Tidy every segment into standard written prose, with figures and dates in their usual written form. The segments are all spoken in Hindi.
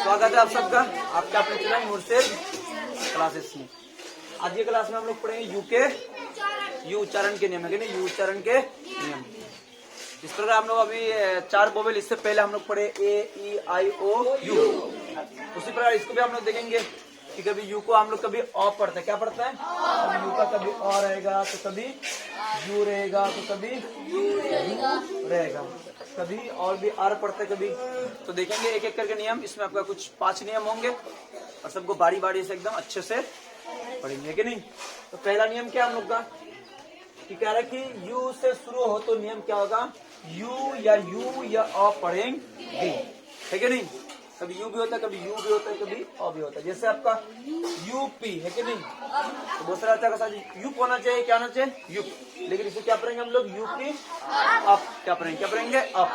स्वागत है आप सबका आपके अपने चैनल मुर्शिद क्लासेस में। आज की क्लास में हम लोग पढ़ेंगे यू उच्चारण के नियम है ना, यू उच्चारण के नियम। इस प्रकार हम लोग अभी 4 वोवेल इससे पहले हम लोग पढ़े ए ई आई ओ यू। उसी प्रकार इसको भी हम लोग देखेंगे कि कभी यू को हम लोग कभी अ पढ़ते हैं, क्या पढ़ता है, कभी यू का कभी अ रहेगा तो कभी यू रहेगा तो कभी यू रहेगा, कभी और भी आर पढ़ते कभी। तो देखेंगे एक एक करके नियम। इसमें आपका कुछ 5 नियम होंगे और सबको बारी बारी से एकदम अच्छे से पढ़ेंगे कि नहीं। तो पहला नियम क्या हम लोग का कि कह रहा है कि यू से शुरू हो तो नियम क्या होगा, यू या अ पढ़ेंगे, है कि नहीं। कभी यू भी होता है, कभी यू भी होता है, कभी अ भी होता है। जैसे आपका यूपी है कि नहीं, तो बहुत सारा अच्छा यूप होना चाहिए, क्या होना चाहिए, यूप। लेकिन इसे क्या पढ़ेंगे हम लोग, यूपी अप, क्या पढ़ेंगे अप,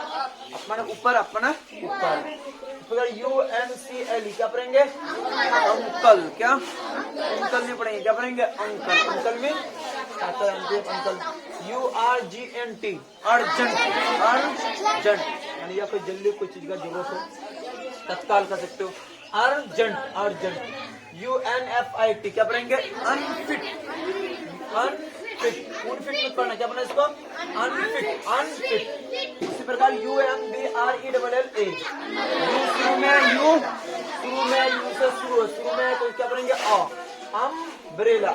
अपना ऊपर, अपना ऊपर। UNCL क्या पढ़ेंगे, अंकल, क्या अंकल नहीं पढ़ेंगे, क्या पढ़ेंगे अंकल, अंकल में अंकल। URGNT अर्जेंट, अर्जेंट यानी या कोई जल्दी कोई चीज का जरूरत हो तत्काल कर सकते हो, अर्जेंट, अर्जेंट। UNFIT क्या पढ़ेंगे, अनफिट, अनफिट, अनफिट मत पढ़ना, क्या पढ़ना इसको, अनफिट, अनफिट। इसी प्रकार UMBRELLA यू शुरू में, यू से शुरू में तो क्या पढ़ेंगे अ, umbrella,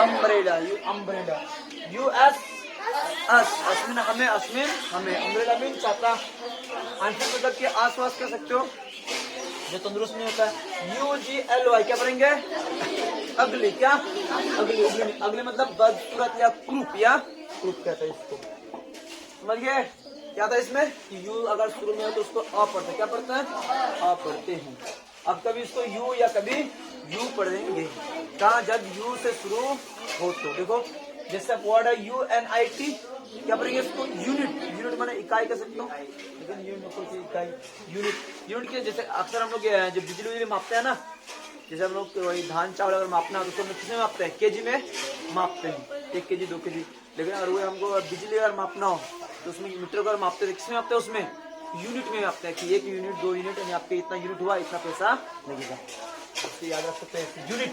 umbrella, U umbrella. US अस्मिन हमें, अस्मिन हमें, अम्ब्रेला मीन छाता। आंशिक मतलब कि आसपास कर सकते हो जो तंदुरुस्त नहीं होता है। UGLY क्या पढ़ेंगे, अगली, क्या अगली, अगली मतलब बदसूरत या क्रूप, या क्रूप कहते हैं इसको, समझ गए। क्या था इसमें कि यू अगर शुरू में हो तो उसको अ पढ़ते, क्या पढ़ते हैं, अ पढ़ते हैं। अब कभी इसको यू या कभी यू पढ़ेंगे, कहा जब यू से शुरू हो तो। देखो जैसे वर्ड है UNIT क्या पढ़ेंगे इसको, यूनिट, यूनिट माने इकाई कह सकते हो, लेकिन यूनिट कोई इकाई, यूनिट के जैसे अक्सर हम लोग जब बिजली मापते हैं ना, जैसे हम लोग वही धान चावल अगर मापना हो तो उसको किसमें मापते हैं, केजी में मापते हैं, 1 केजी 2 केजी। लेकिन अगर वो हमको बिजली अगर मापना हो तो उसमें मीटर अगर मापते हैं, किसमें मापते हैं, उसमें यूनिट में मापते हैं कि 1 यूनिट 2 यूनिट यानी आपके इतना यूनिट हुआ, इतना पैसा लगेगा। इससे याद रख सकते हैं यूनिट,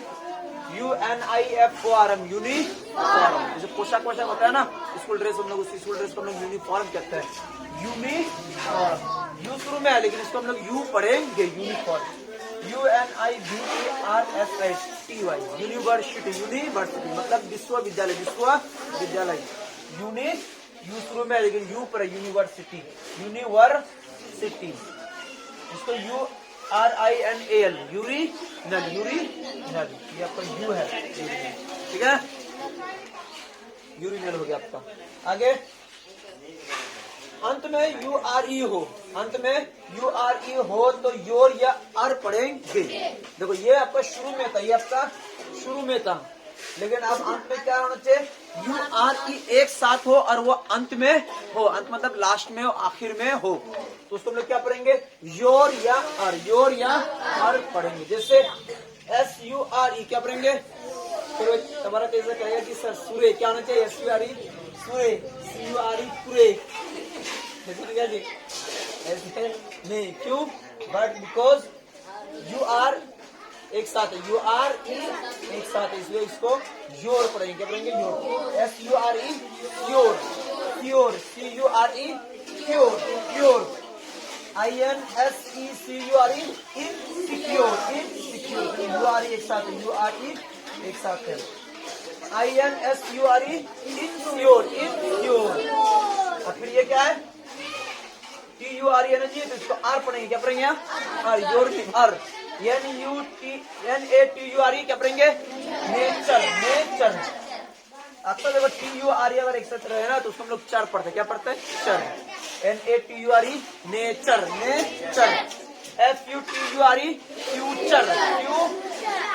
UNIFORM यूनिफॉर्म। जैसे पोशाक होता है ना, स्कूल ड्रेस, हम लोग उसी स्कूल ड्रेस को हम लोग यूनिफॉर्म कहते हैं, यूनिफॉर्म। यू शुरू में है लेकिन इसको हम लोग यू पढ़ेंगे, यूनिफॉर्म। UNIVERSITY यूनिवर्सिटी, यूनिवर्सिटी मतलब विश्वविद्यालय, विश्वविद्यालय। यू शुरू में है लेकिन यू पर यूनिवर्सिटी, यूनिवर्सिटी। इसको URINAL यूरिनल, यूरिनल ये आपका यू है, ठीक है, यूरिनल हो गया आपका। आगे अंत में URE हो, अंत में URE हो तो योर या अर पढ़ेंगे। देखो ये आपका शुरू में था, ये आपका शुरू में था, लेकिन अब अंत में क्या होना चाहिए, URE एक साथ हो और वो अंत में हो, अंत मतलब लास्ट में हो, आखिर में हो, तो उसको हम लोग क्या पढ़ेंगे, योर या अर, योर या अर पढ़ेंगे। जैसे SURE क्या पढ़ेंगे, फिर तुम्हारा कैसे कहेगा कि सर सूर्य, क्या होना चाहिए, SURE सूर्य, CURE पूरे, जी ऐसे नहीं, क्यों, बट बिकॉज UR एक साथ है, URE एक साथ है, इसलिए इसको योर पढ़ेंगे, क्या पढ़ेंगे, your, SURE your, cure, CURE cure, cure. INSECURE insecure, insecure, URE एक साथ है, URE एक साथ है। INSURE ensure, ensure. और फिर ये क्या है, TURE है ना जी, तो इसको आर पढ़ेंगे, क्या पढ़ेंगे, आर, योर की आर। NATURE क्या पढ़ेंगे, नेचर, नेचर। अक्सर देखो TURE अगर एक साथ रहे ना तो उसको हम लोग चर पढ़ते, क्या पढ़ते हैं, चर। NATURE nature, nature. FUTURE future,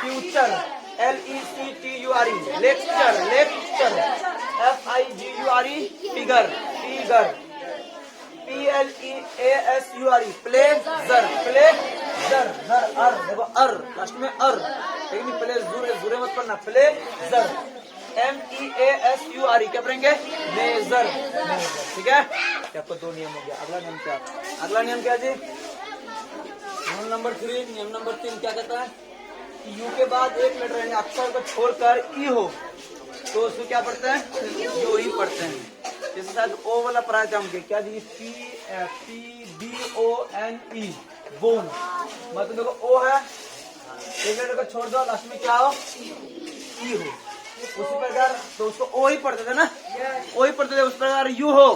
future. LECTURE lecture, lecture. FIGURE figure, figure. PLEASURE pleasure, pleasure, अर, देखो अर लास्ट में अर, लेकिन पहले जुरे मत पढ़ना, प्लेजर। MEASURE क्या पढ़ेंगे, मेजर, ठीक है। आपको 2 नियम हो गया। अगला नियम क्या, अगला नियम क्या जी, रूल नंबर 3, नियम नंबर 3 क्या कहता है कि यू के बाद एक लेटर यानी अक्षर को छोड़कर ई हो तो उसको क्या पढ़ते हैं, यू ही पढ़ते हैं। जैसे शायद ओ वाला पढ़ा था हमके, क्या दी, PBONE, बोन। मतलब देखो ओ है, एक लेटर को छोड़ दो, लास्ट में क्या हो, ई हो। उसी प्रकार तो उसको ओ ही पढ़ते थे ना, ओ ही पढ़ते थे। उस प्रकार यू हो,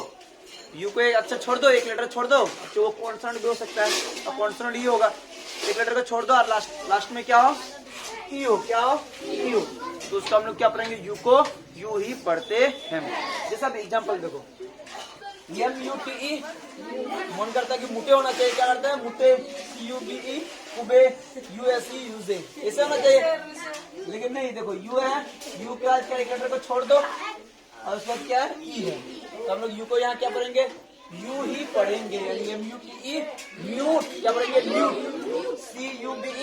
यू को एक अक्षर छोड़ दो, एक लेटर छोड़ दो, तो वो कॉन्सोनेंट भी हो सकता है और कॉन्सोनेंट ई होगा। एक लेटर को छोड़ दो और लास्ट में क्या हो, ई हो। क्या हो, ई हो। तो उसको हम लोग क्या पढ़ेंगे, यू को यू ही पढ़ते हैं। जैसा अब एग्जाम्पल देखो, MUTE, मन करता है कि मुटे होना चाहिए, क्या करता है, मुटे, UBE, उबे, USE, यूजे, ऐसे होना चाहिए। लेकिन नहीं, देखो यू है, यू के बाद क्या एक लेटर को छोड़ दो और उसके बाद क्या है, ई है। तो हम लोग यू को यहाँ क्या पढ़ेंगे, यू ही पढ़ेंगे। यानी MUTE, म्यूट, क्या पढ़ेंगे, म्यूट। CUBE,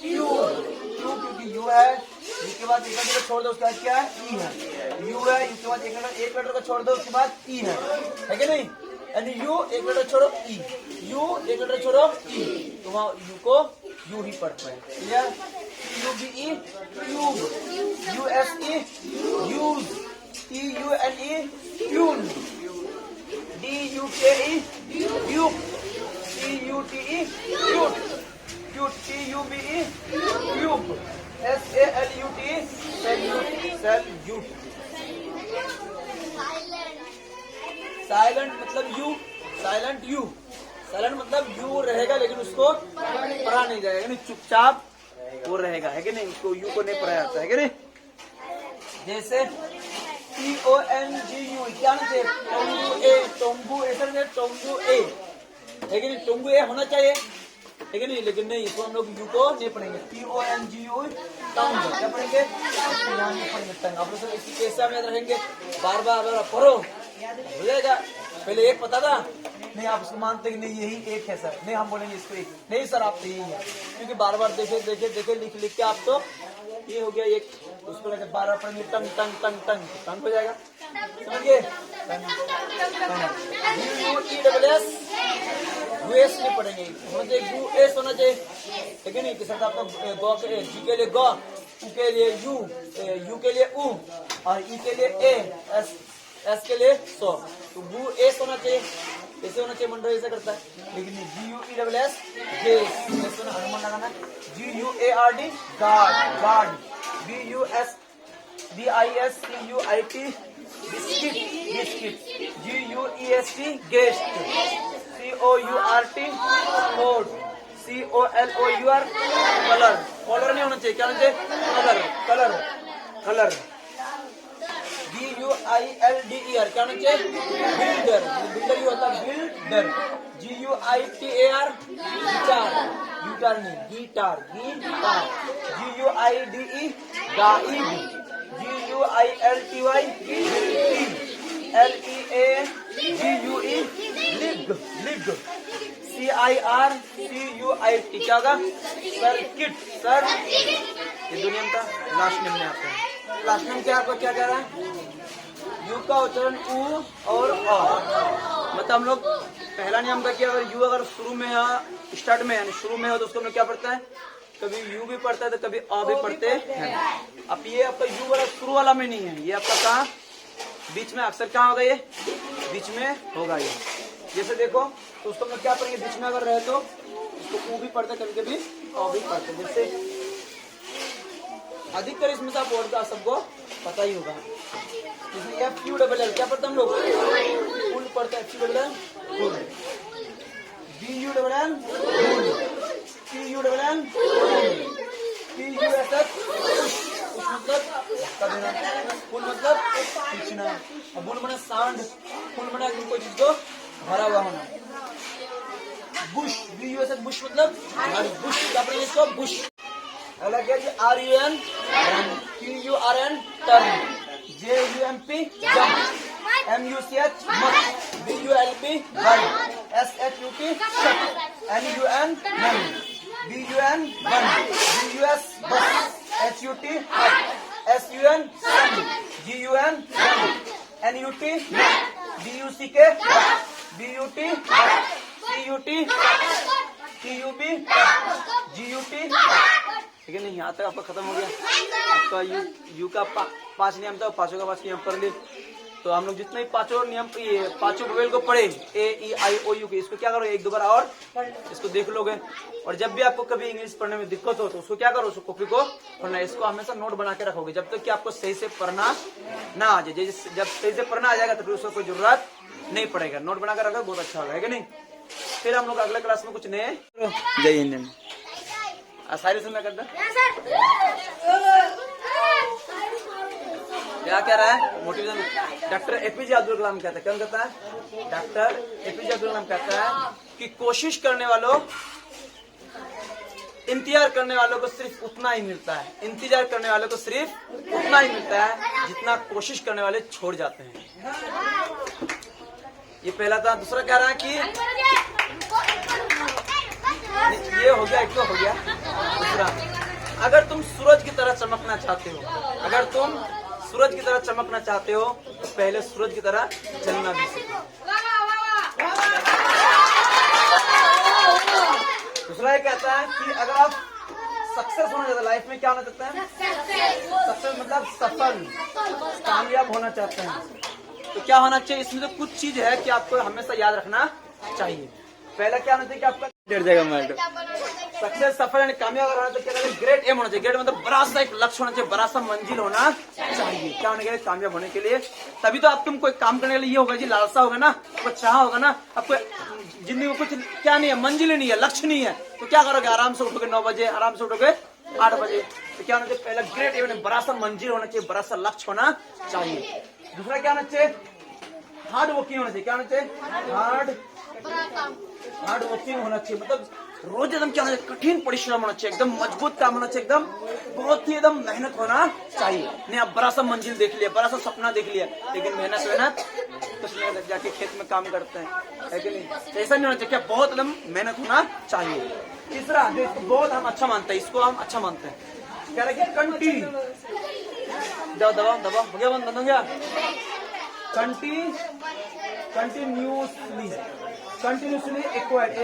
क्योंकि यू है, यू के बाद एक लेटर को छोड़ दो उसके बाद क्या है, ई है। यू है, यू के बाद एक लेटर को छोड़ दो उसके बाद ई है कि नहीं। यानी यू एक लेटर छोड़ो, ई, यू एक लेटर छोड़ो, ई, तो वहाँ यू को यू ही पढ़ते हैं। Clear. CUBE, cube, USE, use, TUNE, tune, DUKE, Duke, CUTE, cute, TUBE, cube, SALUTE, salute. Silent मतलब यू, साइलेंट यू, साइलेंट मतलब यू रहेगा लेकिन उसको पढ़ा नहीं जाएगा, यानी चुपचाप वो रहेगा, है कि नहीं, उसको यू को नहीं पढ़ाया जाता है कि नहीं। जैसे TONGU, क्या नहीं, टोंगू, ऐसा नहीं, टोंगू ए, है कि नहीं, टोंगू ए होना चाहिए, है कि नहीं, लेकिन नहीं, इसको हम लोग यू को नहीं पढ़ेंगे। TONGU, टंग, क्या पढ़ेंगे, यहाँ नहीं पढ़ेंगे टंग। आप लोग इसी कैसे हम याद रखेंगे, बार बार पढ़ो, हो जाएगा। पहले एक पता था, नहीं आप उसको मानते कि नहीं यही एक है सर, नहीं हम बोलेंगे इसको एक, नहीं सर आप तो यही है, क्योंकि बार बार देखे लिख के आप तो ये हो गया एक, उसको लेकर बार बार पढ़ेंगे, टंग टंग टंग टंग, टंग हो जाएगा, समझिए। US नहीं पढ़ेंगे, US होना चाहिए, ठीक है नहीं, किसी आपका गौ जी के लिए गौ, उ के लिए यू के लिए उ और ई के लिए ए, एस के लिए सो, तो गु एस होना चाहिए, ऐसे होना चाहिए। मंडल ऐसा करता है, लेकिन GUESS, गेस, हनुमान लगाना, GUARD, guard, BISCUIT, biscuit, GUEST, guest, COURT, court, COLOUR, colour नहीं होना चाहिए, क्या होना चाहिए, कलर, BUILDER, क्या होना चाहिए, बिल्डर ही होता है, बिल्डर, GUITAR, गिटार नहीं, guitar, GUIDE, guide, GUILTY, LEAGUE, लिग, CIRCUIT, क्या होगा, सर्किट, सर। ये दो नियम था, लास्ट नियम में आता है। लास्ट नियम क्या आपको क्या कह रहा है, यू का उच्चारण उ और अ, मतलब हम लोग पहला नियम का किया, अगर यू अगर शुरू में या स्टार्ट में यानी शुरू में हो तो उसको हम लोग क्या पढ़ता है, कभी यू भी पढ़ता है तो कभी अ भी पढ़ते हैं। अब ये आपका यू वाला शुरू वाला में नहीं है, ये आपका कहाँ बीच में, अक्सर कहाँ होगा, ये बीच में होगा ये। जैसे देखो तो उसको हम लोग क्या पढ़ेंगे, बीच में अगर रहे तो उसको उ भी पढ़ते, कभी कभी अ भी पढ़ते। जैसे अधिकतर इसमें से आप वर्ड का सबको पता ही होगा, जैसे FULL, क्या पढ़ते हम लोग, फुल पढ़ते हैं, FULL, full, BULL, PULL, PUSS, मतलब फुल मतलब खींचना, बुल मैंने साउंड, फुल मैंने कोई चीज को भरा हुआ होना। बुश, BUSS, बुश मतलब बुश, क्या पढ़ेंगे इसको, बुश। अगला क्या है, RUN, TURN, turn, JUMP, jump, MUCH, much, BULB, bulb, SHUT, shut, NUN, nun, BUN, bun, BUS, bus, HUT, hut, SUN, sun, GUN, gun, NUT, nut, BUCK, BUT, CUT, TUB, GUT, ठीक है नहीं, यहाँ तक आपका खत्म हो गया। आपका यू का 5 नियम था, 5 का 5 नियम कर लिए। तो हम लोग जितने भी 5 नियम, ये 5 वोवेल को पढ़े AEIOU के, इसको क्या करो, एक दो बार और इसको देख लोगे। और जब भी आपको कभी इंग्लिश पढ़ने में दिक्कत हो तो उसको क्या करो, उसको कॉपी को पढ़ना, इसको हमेशा नोट बना के रखोगे जब तक कि आपको सही से पढ़ना ना आ जाए। जब सही से पढ़ना आ जाएगा तो फिर उसको कोई जरूरत नहीं पड़ेगा। नोट बना कर रखो, बहुत अच्छा होगा, है कि नहीं। फिर हम लोग अगले क्लास में कुछ नए, जय हिंद, सारी सुनना करता क्या कह रहा है motivation. Doctor APJ Abdul Kalam कहता है, क्या कहता है, डॉक्टर APJ अब्दुल कलाम कहता है कि कोशिश करने वालों, इंतजार करने वालों को सिर्फ उतना ही मिलता है, इंतजार करने वालों को सिर्फ उतना ही मिलता है जितना कोशिश करने वाले छोड़ जाते हैं। ये पहला था। दूसरा कह रहा है कि ये हो गया, एक तो हो गया। दूसरा, अगर तुम सूरज की तरह चमकना चाहते हो, अगर तुम सूरज की तरह चमकना चाहते हो तो पहले सूरज की तरह जलना भी सीखो। दूसरा ये कहता है कि अगर आप सक्सेस होना चाहते हैं, लाइफ में क्या होना चाहते हैं, सक्सेस मतलब सफल, कामयाब होना चाहते हैं, तो क्या होना चाहिए, इसमें तो कुछ चीज है कि आपको हमेशा याद रखना चाहिए। पहला क्या होना चाहिए कि आपका डेढ़ जाएगा मैडम, सक्सेस, सफल यानी कामयाब होना तो क्या कहते हैं, ग्रेट एम होना चाहिए। ग्रेट मतलब बड़ा सा एक लक्ष्य होना चाहिए, बड़ा सा मंजिल होना चाहिए। क्या होने के लिए, कामयाब होने के लिए। तभी तो आप तुम कोई काम करने के लिए ये होगा जी, लालसा होगा ना, आपको चाह होगा ना, आपको जिंदगी में कुछ क्या नहीं है, मंजिल नहीं है, लक्ष्य नहीं है, तो क्या करोगे, आराम से उठोगे 9 बजे, आराम से उठोगे 8 बजे। तो क्या होना चाहिए, पहला ग्रेट एम, बड़ा सा मंजिल होना चाहिए, बड़ा सा लक्ष्य होना चाहिए। दूसरा क्या होना चाहिए, हार्ड वर्किंग होना चाहिए। क्या होना चाहिए, हार्ड वर्किंग होना चाहिए, मतलब रोज एकदम क्या होना चाहिए, कठिन परिश्रम होना चाहिए, एकदम मजबूत काम होना चाहिए, एकदम बहुत ही एकदम मेहनत होना चाहिए। नहीं आप बड़ा सा मंजिल देख लिया, बड़ा सा सपना देख लिया, लेकिन मेहनत कुछ नहीं लग, जाके खेत में काम करते हैं, है कि नहीं। तो ऐसा नहीं होना चाहिए, क्या बहुत एकदम मेहनत होना चाहिए। तीसरा, बहुत हम अच्छा मानते हैं, इसको हम अच्छा मानते हैं, कह रहे कंटिन्यू, दबा दबा हो गया, बंद हो गया, कंटिन्यूसली एक्वायर्ड,